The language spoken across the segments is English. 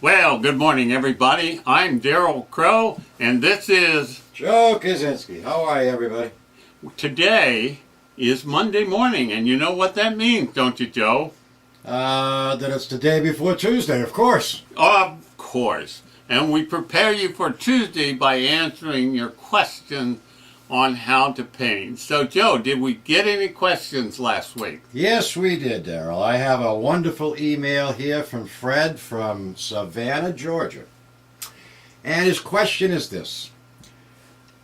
Well, good morning, everybody. I'm Daryl Crow, and this is... Joe Kaczynski. How are you, everybody? Today is Monday morning, and you know what that means, don't you, Joe? That it's the day before Tuesday, of course. Of course. And we prepare you for Tuesday by answering your question on how to paint. So, Joe, did we get any questions last week? Yes, we did, Daryl. I have a wonderful email here from Fred from Savannah, Georgia. And his question is this.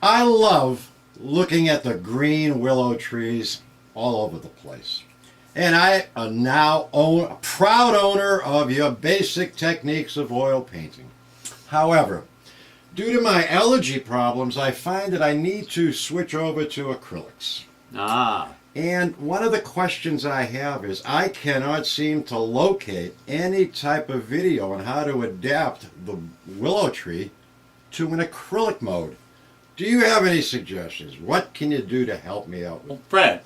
I love looking at the green willow trees all over the place. And I am now a proud owner of your basic techniques of oil painting. However, due to my allergy problems, I find that I need to switch over to acrylics. And one of the questions I have is I cannot seem to locate any type of video on how to adapt the willow tree to an acrylic mode. Do you have any suggestions? What can you do to help me out? Well, Fred,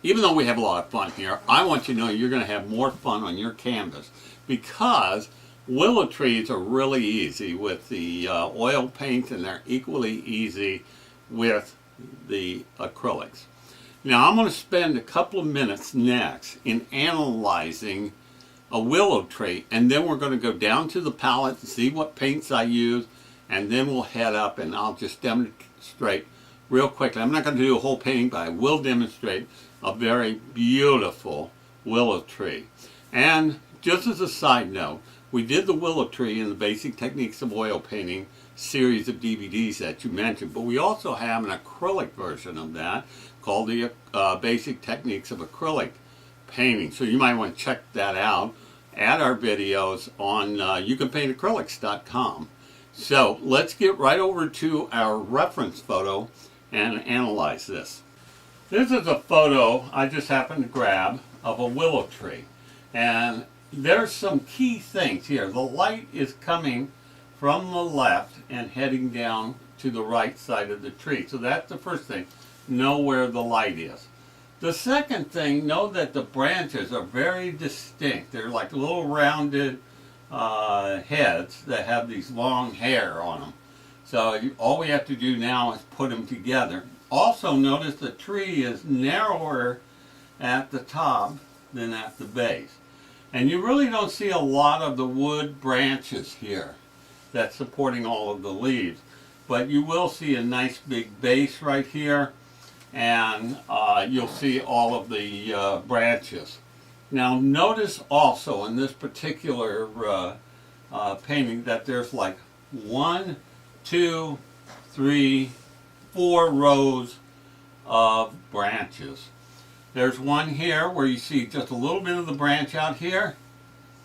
even though we have a lot of fun here, I want you to know you're going to have more fun on your canvas because willow trees are really easy with the oil paint, and they're equally easy with the acrylics. Now, I'm going to spend a couple of minutes next in analyzing a willow tree, and then we're going to go down to the palette and see what paints I use, and then we'll head up and I'll just demonstrate real quickly. I'm not going to do a whole painting, but I will demonstrate a very beautiful willow tree. And just as a side note, we did the willow tree in the Basic Techniques of Oil Painting series of DVDs that you mentioned, but we also have an acrylic version of that called the Basic Techniques of Acrylic Painting. So you might want to check that out at our videos on youcanpaintacrylics.com. So let's get right over to our reference photo and analyze this. This is a photo I just happened to grab of a willow tree. And there's some key things here. The light is coming from the left and heading down to the right side of the tree. So that's the first thing. Know where the light is. The second thing, know that the branches are very distinct. They're like little rounded heads that have these long hair on them. So all we have to do now is put them together. Also notice the tree is narrower at the top than at the base. And you really don't see a lot of the wood branches here that's supporting all of the leaves. But you will see a nice big base right here, and you'll see all of the branches. Now notice also in this particular painting that there's like 1, 2, 3, 4 rows of branches. There's one here where you see just a little bit of the branch out here,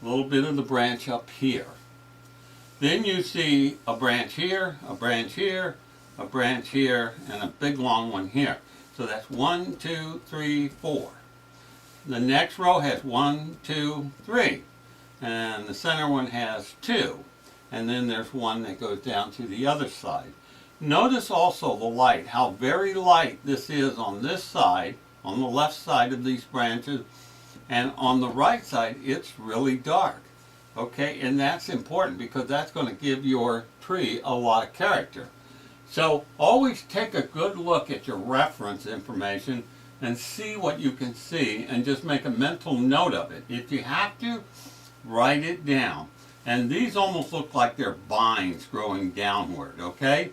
a little bit of the branch up here. Then you see a branch here, a branch here, a branch here, and a big long one here. So that's 1, 2, 3, 4. The next row has 1, 2, 3. And the center one has 2. And then there's one that goes down to the other side. Notice also the light, how very light this is on this side, on the left side of these branches, and on the right side it's really dark. Okay, and that's important because that's going to give your tree a lot of character. So always take a good look at your reference information and see what you can see, and just make a mental note of it. If you have to, write it down. And these almost look like they're vines growing downward, okay?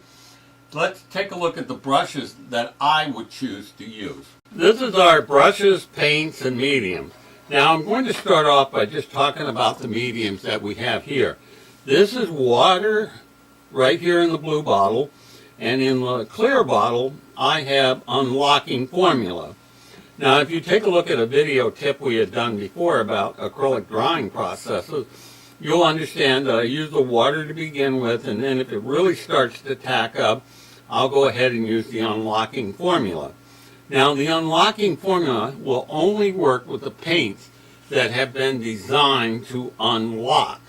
Let's take a look at the brushes that I would choose to use. This is our brushes, paints, and mediums. Now I'm going to start off by just talking about the mediums that we have here. This is water right here in the blue bottle, and in the clear bottle I have unlocking formula. Now if you take a look at a video tip we had done before about acrylic drawing processes, you'll understand that I use the water to begin with, and then if it really starts to tack up, I'll go ahead and use the unlocking formula. Now the unlocking formula will only work with the paints that have been designed to unlock.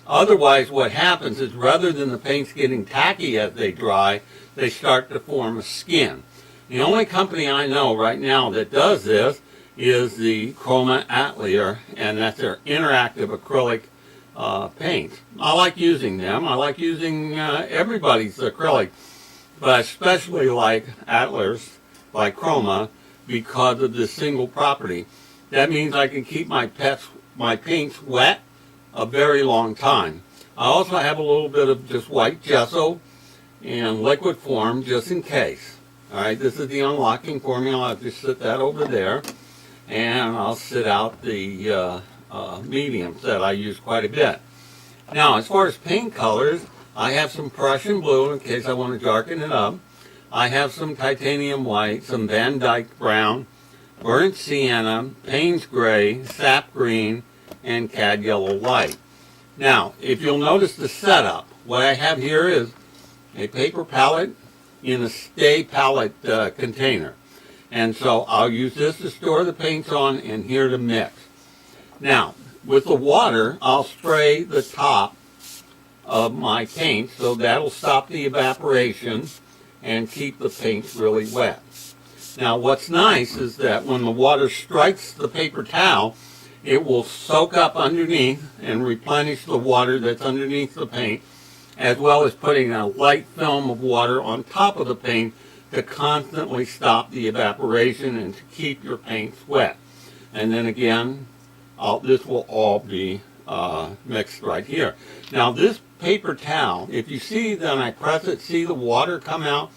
Otherwise what happens is rather than the paints getting tacky as they dry, they start to form a skin. The only company I know right now that does this is the Chroma Atelier, and that's their interactive acrylic paints. I like using them. I like using everybody's acrylic, but especially like Atlas, like Chroma, because of this single property. That means I can keep my paints wet a very long time. I also have a little bit of just white gesso in liquid form just in case. Alright, this is the unlocking formula. I'll just set that over there, and I'll sit out the mediums that I use quite a bit. Now, as far as paint colors, I have some Prussian blue in case I want to darken it up. I have some titanium white, some Van Dyke brown, burnt sienna, Payne's gray, sap green, and cad yellow light. Now, if you'll notice the setup, what I have here is a paper palette in a stay palette container. And so I'll use this to store the paints on and here to mix. Now, with the water, I'll spray the top of my paint, so that'll stop the evaporation and keep the paints really wet. Now, what's nice is that when the water strikes the paper towel, it will soak up underneath and replenish the water that's underneath the paint, as well as putting a light film of water on top of the paint to constantly stop the evaporation and to keep your paints wet. And then again, this will all be mixed right here. Now, this paper towel, if you see that I press it, see the water come out?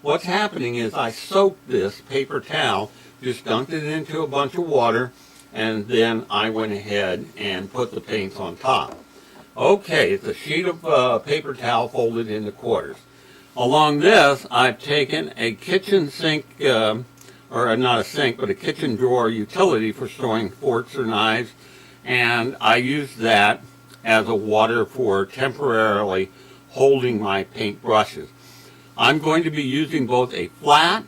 What's happening is I soaked this paper towel, just dunked it into a bunch of water, and then I went ahead and put the paints on top. Okay, it's a sheet of paper towel folded into quarters. Along this, I've taken a kitchen sink, or not a sink, but a kitchen drawer utility for storing forks or knives, and I use that as a water for temporarily holding my paint brushes. I'm going to be using both a flat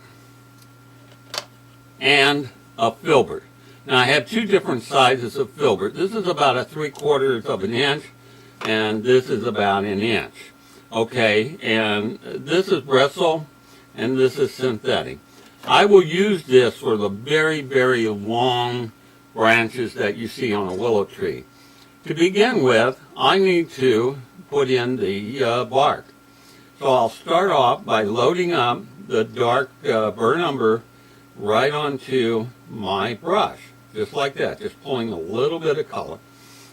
and a filbert. Now, I have two different sizes of filbert. This is about a 3/4 of an inch, and this is about an inch. Okay, and this is bristle, and this is synthetic. I will use this for the very, very long branches that you see on a willow tree. To begin with, I need to put in the bark. So I'll start off by loading up the dark burnt umber right onto my brush, just like that, just pulling a little bit of color.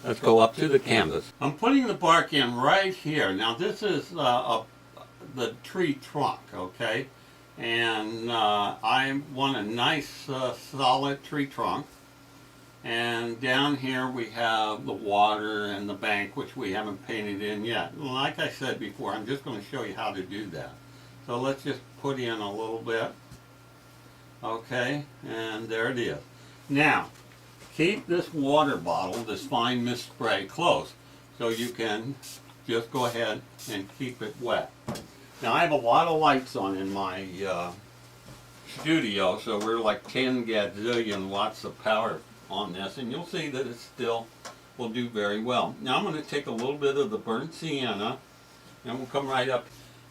Let's go up to the canvas. I'm putting the bark in right here. Now, this is the tree trunk, okay? And I want a nice solid tree trunk. And down here we have the water and the bank, which we haven't painted in yet. Like I said before, I'm just going to show you how to do that. So let's just put in a little bit. Okay, and there it is. Now, keep this water bottle, this fine mist spray, close so you can just go ahead and keep it wet. Now, I have a lot of lights on in my studio, so we're like 10 gazillion watts of power on this, and you'll see that it still will do very well. Now, I'm going to take a little bit of the burnt sienna, and we'll come right up.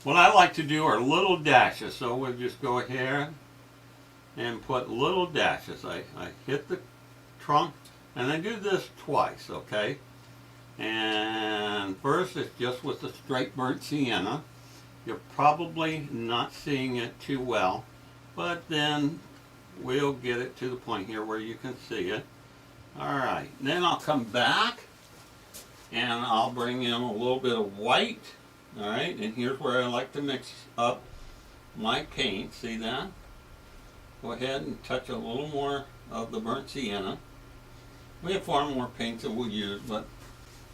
What I like to do are little dashes, so we'll just go ahead and put little dashes. I hit the trunk, and I do this twice, okay? And first, it's just with the straight burnt sienna. You're probably not seeing it too well, but then we'll get it to the point here where you can see it. Alright, then I'll come back and I'll bring in a little bit of white. Alright, and here's where I like to mix up my paint. See that? Go ahead and touch a little more of the burnt sienna. We have far more paints than we'll use, but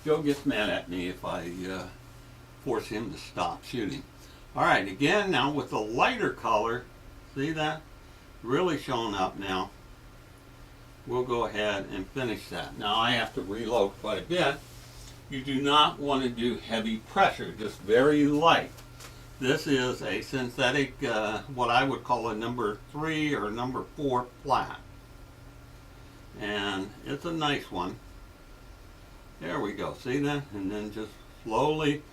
Joe gets mad at me if I force him to stop shooting. Alright, again, now with the lighter color, see that? Really showing up now. We'll go ahead and finish that. Now, I have to reload quite a bit. You do not want to do heavy pressure, just very light. This is a synthetic, what I would call a number 3 or number 4 flat. And it's a nice one. There we go, see that? And then just slowly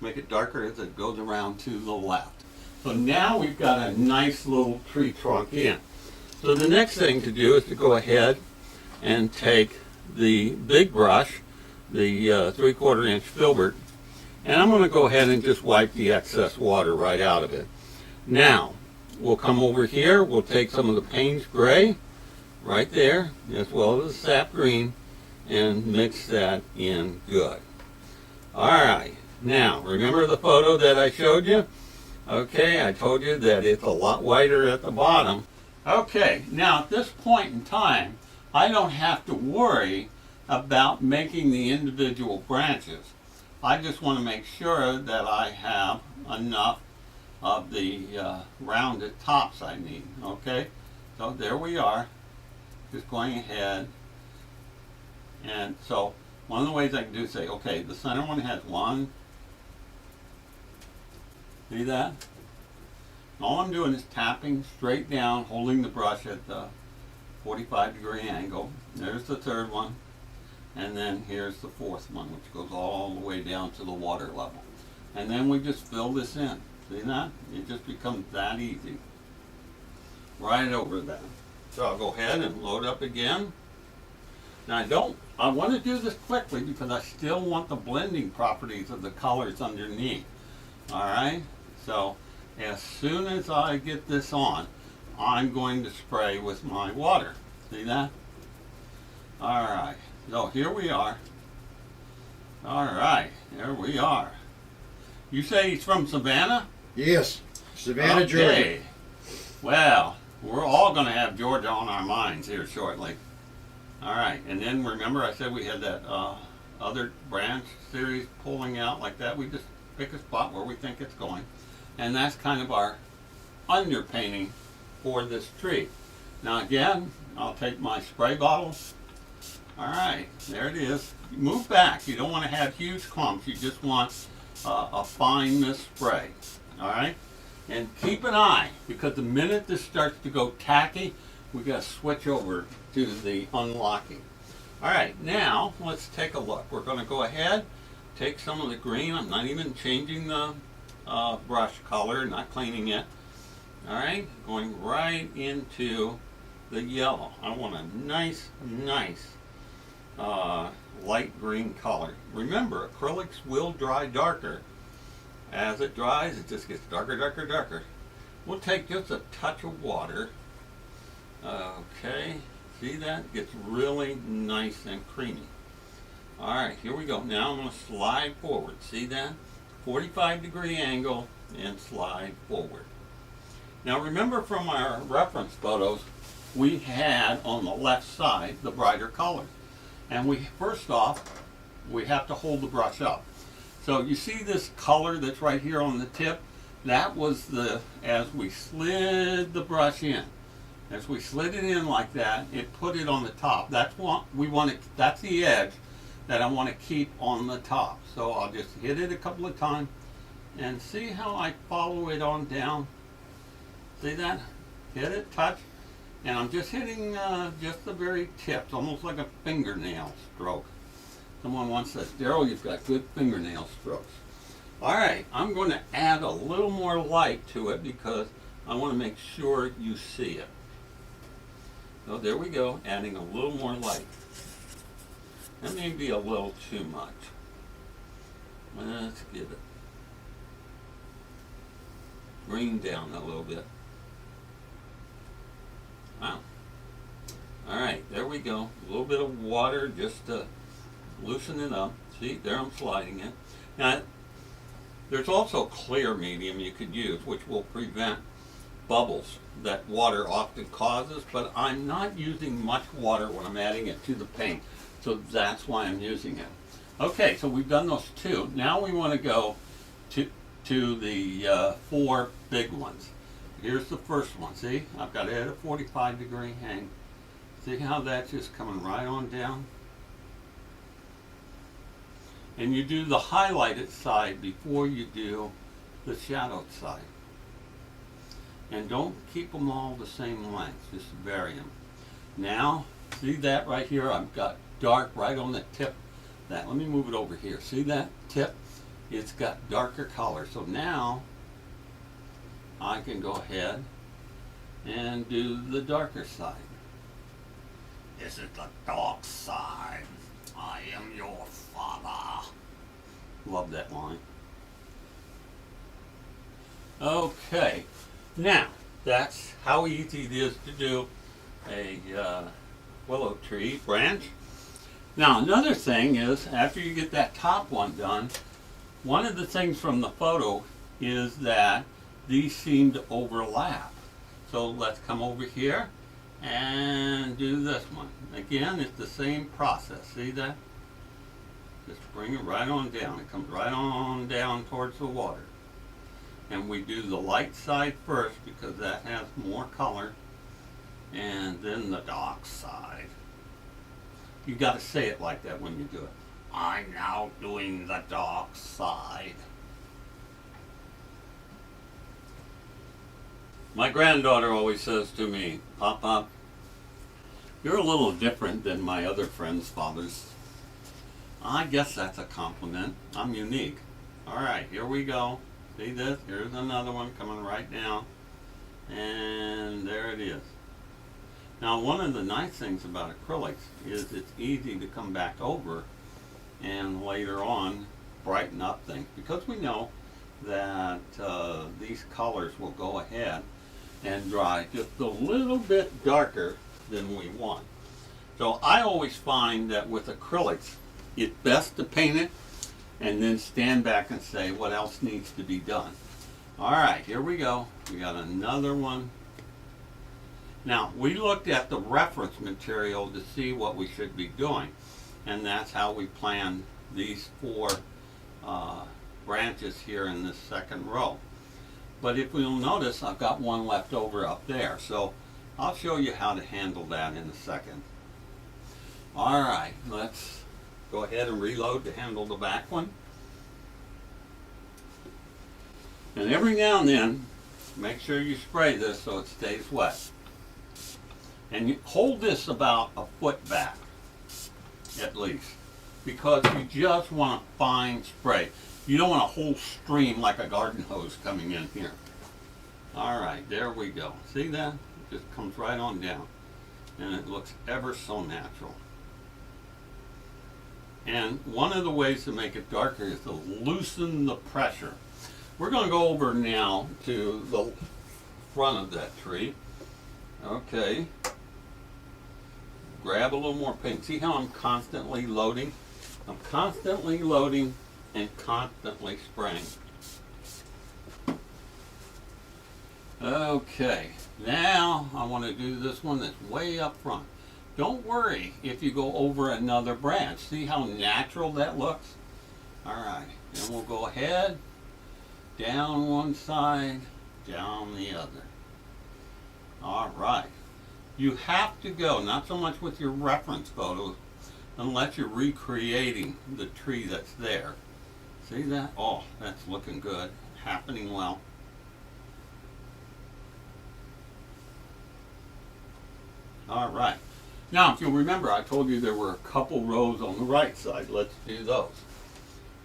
make it darker as it goes around to the left. So now we've got a nice little tree trunk in. So the next thing to do is to go ahead and take the big brush, the 3/4 inch filbert, and I'm going to go ahead and just wipe the excess water right out of it. Now, we'll come over here, we'll take some of the Payne's Gray right there, as well as the sap green, and mix that in good. Alright, now remember the photo that I showed you? Okay, I told you that it's a lot whiter at the bottom. Okay, now at this point in time, I don't have to worry about making the individual branches. I just want to make sure that I have enough of the rounded tops I need. Okay, so there we are, just going ahead. And so one of the ways I can do is say, okay, the center one has one. See that? All I'm doing is tapping straight down, holding the brush at the 45-degree angle. There's the third one. And then here's the fourth one, which goes all the way down to the water level. And then we just fill this in. See that? It just becomes that easy. Right over that. So I'll go ahead and load up again. Now I want to do this quickly because I still want the blending properties of the colors underneath. Alright? So as soon as I get this on, I'm going to spray with my water. See that? Alright, so here we are. Alright, there we are. You say he's from Savannah? Yes, Savannah, Okay. Georgia. Well, we're all going to have Georgia on our minds here shortly. Alright, and then remember I said we had that other branch series pulling out like that. We just pick a spot where we think it's going. And that's kind of our underpainting for this tree. Now again, I'll take my spray bottle. Alright, there it is. Move back. You don't want to have huge clumps. You just want a fine mist spray. Alright? And keep an eye, because the minute this starts to go tacky, we got to switch over to the unlocking. Alright, now let's take a look. We're going to go ahead, take some of the green. I'm not even changing the brush color, not cleaning it. Alright, going right into the yellow. I want a nice light green color. Remember, acrylics will dry darker. As it dries, it just gets darker, darker, darker. We'll take just a touch of water. Okay, see that? It gets really nice and creamy. Alright, here we go. Now I'm going to slide forward. See that? 45-degree angle and slide forward. Now remember from our reference photos, we had on the left side the brighter colors. And first off, we have to hold the brush up. So you see this color that's right here on the tip? That was as we slid the brush in. As we slid it in like that, it put it on the top. That's what we want to, that's the edge that I want to keep on the top. So I'll just hit it a couple of times and see how I follow it on down. See that? Hit it, touch, and I'm just hitting just the very tips, almost like a fingernail stroke. Someone once said, Daryl, you've got good fingernail strokes. Alright, I'm going to add a little more light to it because I want to make sure you see it. So there we go, adding a little more light. That may be a little too much. Let's get it green down a little bit. Wow. Alright, there we go. A little bit of water just to loosen it up. See, there I'm sliding it. Now, there's also clear medium you could use, which will prevent bubbles that water often causes, but I'm not using much water when I'm adding it to the paint. So that's why I'm using it. Okay, so we've done those two. Now we want to go to the four big ones. Here's the first one. See, I've got it at a 45-degree hang. See how that's just coming right on down? And you do the highlighted side before you do the shadowed side. And don't keep them all the same length, just vary them. Now, see that right here? I've got dark right on the tip. Let me move it over here. See that tip? It's got darker color. So now I can go ahead and do the darker side. This is the dark side. I am your father. Love that line. Okay, now that's how easy it is to do a willow tree branch. Now another thing is, after you get that top one done, one of the things from the photo is that these seem to overlap. So let's come over here and do this one. Again, it's the same process. See that? Just bring it right on down. It comes right on down towards the water. And we do the light side first because that has more color, and then the dark side. You got to say it like that when you do it. I'm now doing the dark side. My granddaughter always says to me, Pop, you're a little different than my other friends' fathers. I guess that's a compliment. I'm unique. All right, here we go. See this? Here's another one coming right down. And there it is. Now, one of the nice things about acrylics is it's easy to come back over and later on brighten up things, because we know that these colors will go ahead and dry just a little bit darker than we want. So I always find that with acrylics, it's best to paint it and then stand back and say what else needs to be done. All right, here we go. We got another one. Now, we looked at the reference material to see what we should be doing, and that's how we planned these four branches here in this second row. But if you'll notice, I've got one left over up there, so I'll show you how to handle that in a second. All right, let's go ahead and reload to handle the back one. And every now and then, make sure you spray this so it stays wet. And you hold this about a foot back, at least, because you just want a fine spray. You don't want a whole stream like a garden hose coming in here. All right, there we go. See that? It just comes right on down. And it looks ever so natural. And one of the ways to make it darker is to loosen the pressure. We're going to go over now to the front of that tree. Okay. Grab a little more paint. See how I'm constantly loading? I'm constantly loading and constantly spraying. Okay, now I want to do this one that's way up front. Don't worry if you go over another branch. See how natural that looks? Alright, then we'll go ahead, down one side, down the other. Alright. You have to go, not so much with your reference photos, unless you're recreating the tree that's there. See that? Oh, that's looking good. Happening well. Alright. Now, if you'll remember, I told you there were a couple rows on the right side. Let's do those.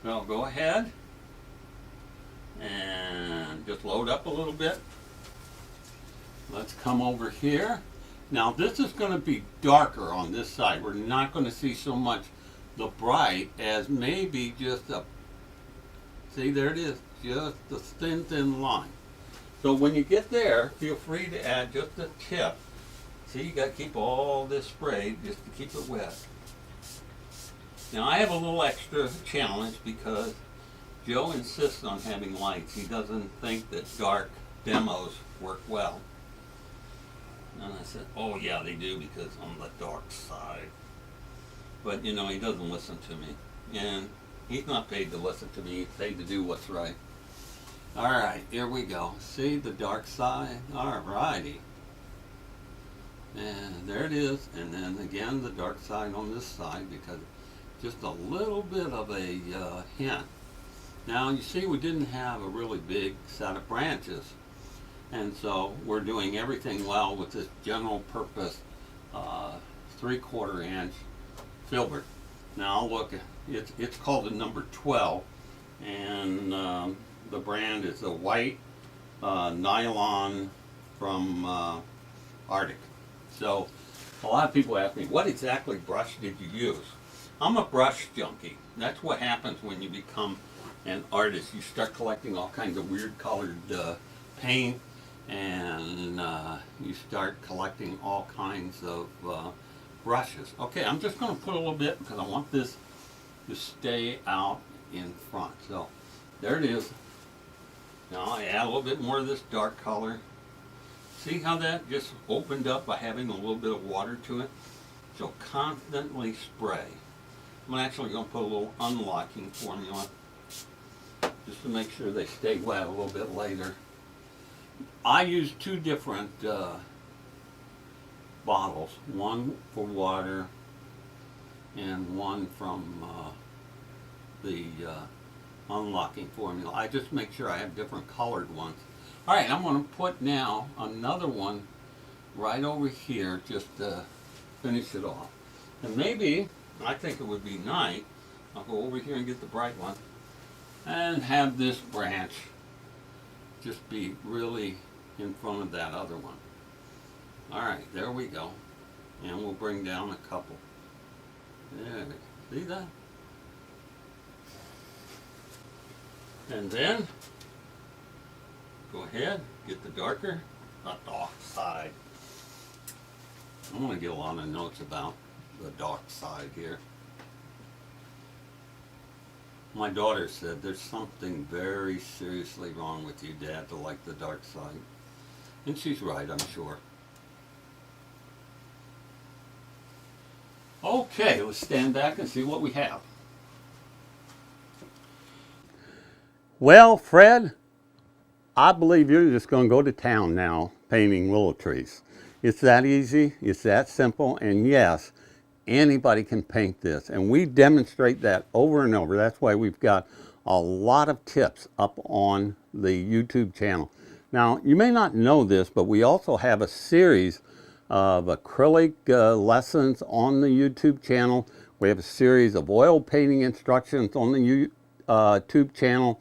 Now, go ahead and just load up a little bit. Let's come over here. Now, this is going to be darker on this side. We're not going to see so much the bright as maybe just a, see, there it is, just a thin line. So when you get there, feel free to add just a tip. See, you got to keep all this sprayed just to keep it wet. Now, I have a little extra challenge because Joe insists on having lights. He doesn't think that dark demos work well. And I said, oh yeah, they do because I'm the dark side. But you know, he doesn't listen to me. And he's not paid to listen to me, he's paid to do what's right. Alright, here we go. See the dark side? Alrighty. And there it is. And then again, the dark side on this side because just a little bit of a hint. Now you see we didn't have a really big set of branches. And so we're doing everything well with this general purpose 3/4 inch filbert. Now look, it's called the number 12, and the brand is a white nylon from Arctic. So a lot of people ask me, what exactly brush did you use? I'm a brush junkie. That's what happens when you become an artist, you start collecting all kinds of weird colored paint, and you start collecting all kinds of brushes. Okay, I'm just going to put a little bit because I want this to stay out in front. So there it is. Now I add a little bit more of this dark color. See how that just opened up by having a little bit of water to it? So constantly spray. I'm actually going to put a little unlocking formula just to make sure they stay wet a little bit later. I use two different bottles, one for water and one from the unlocking formula. I just make sure I have different colored ones. All right, I'm going to put now another one right over here just to finish it off. And maybe, I think it would be nice, I'll go over here and get the bright one and have this branch just be really in front of that other one. All right, there we go. And we'll bring down a couple. There, see that? And then, go ahead, get the darker, not dark side. I'm going to get a lot of notes about the dark side here. My daughter said, there's something very seriously wrong with you, Dad, to like the dark side. And she's right, I'm sure. Okay, let's stand back and see what we have. Well, Fred, I believe you're just going to go to town now painting willow trees. It's that easy, it's that simple, and yes, anybody can paint this. And we demonstrate that over and over. That's why we've got a lot of tips up on the YouTube channel. Now, you may not know this, but we also have a series of acrylic lessons on the YouTube channel. We have a series of oil painting instructions on the YouTube channel.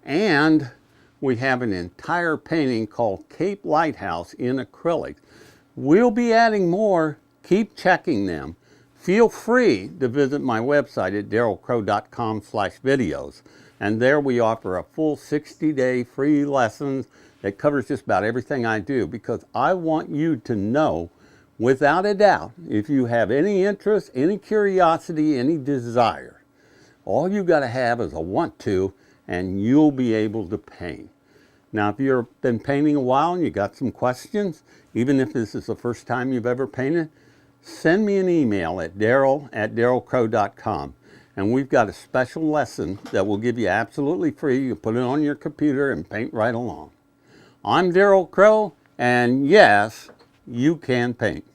And we have an entire painting called Cape Lighthouse in acrylic. We'll be adding more. Keep checking them. Feel free to visit my website at darylcrow.com/videos. And there we offer a full 60-day free lessons that covers just about everything I do, because I want you to know without a doubt, if you have any interest, any curiosity, any desire, all you got to have is a want to, and you'll be able to paint. Now, if you've been painting a while and you got some questions, even if this is the first time you've ever painted, send me an email at daryl@darylcrow.com. And we've got a special lesson that will give you absolutely free. You put it on your computer and paint right along. I'm Daryl Crow, and yes, you can paint.